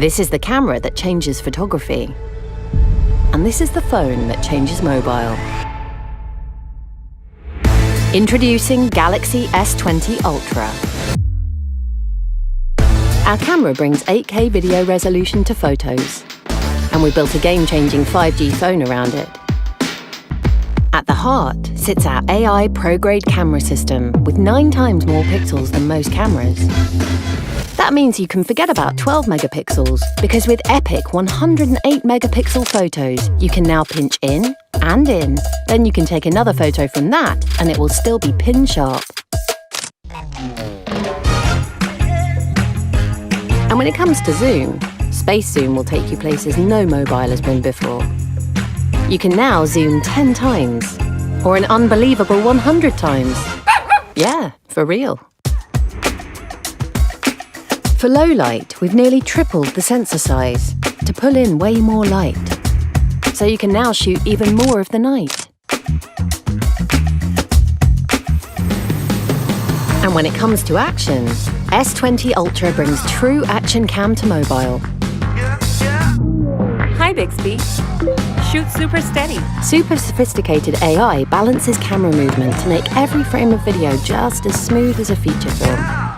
This is the camera that changes photography. And this is the phone that changes mobile. Introducing Galaxy S20 Ultra. Our camera brings 8K video resolution to photos, and we built a game-changing 5G phone around it. At the heart sits our AI pro-grade camera system with 9 times more pixels than most cameras. That means you can forget about 12 megapixels, because with epic 108 megapixel photos, you can now pinch in and in. Then you can take another photo from that, and it will still be pin sharp. And when it comes to zoom, Space Zoom will take you places no mobile has been before. You can now zoom 10 times, or an unbelievable 100 times. Yeah, for real. For low light, we've nearly tripled the sensor size to pull in way more light, so you can now shoot even more of the night. And when it comes to action, S20 Ultra brings true action cam to mobile. Hi, Bixby. Shoot super steady. Super sophisticated AI balances camera movement to make every frame of video just as smooth as a feature film.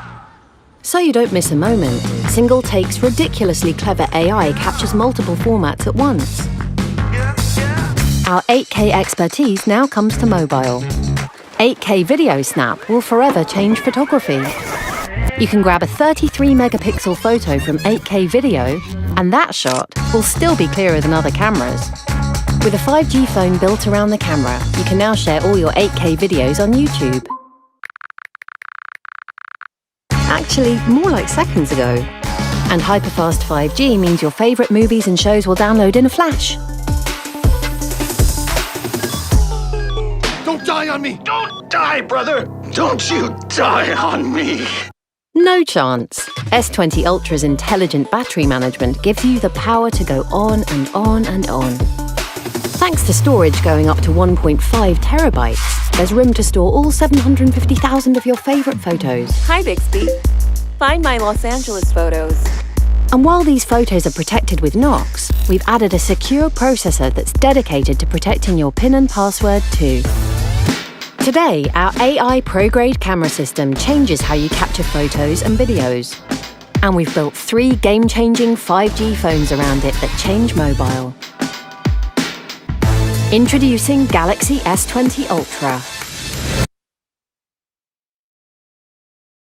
So you don't miss a moment, Single Take's ridiculously clever AI captures multiple formats at once. Our 8K expertise now comes to mobile. 8K Video Snap will forever change photography. You can grab a 33 megapixel photo from 8K video, and that shot will still be clearer than other cameras. With a 5G phone built around the camera, you can now share all your 8K videos on YouTube. Actually, more like seconds ago. And hyperfast 5G means your favourite movies and shows will download in a flash. Don't die on me! Don't die, brother! Don't you die on me! No chance. S20 Ultra's intelligent battery management gives you the power to go on and on and on. Thanks to storage going up to 1.5 terabytes, there's room to store all 750,000 of your favourite photos. Hi, Bixby. Find my Los Angeles photos. And while these photos are protected with Knox, we've added a secure processor that's dedicated to protecting your PIN and password too. Today, our AI pro-grade camera system changes how you capture photos and videos. And we've built 3 game-changing 5G phones around it that change mobile. Introducing Galaxy S20 Ultra.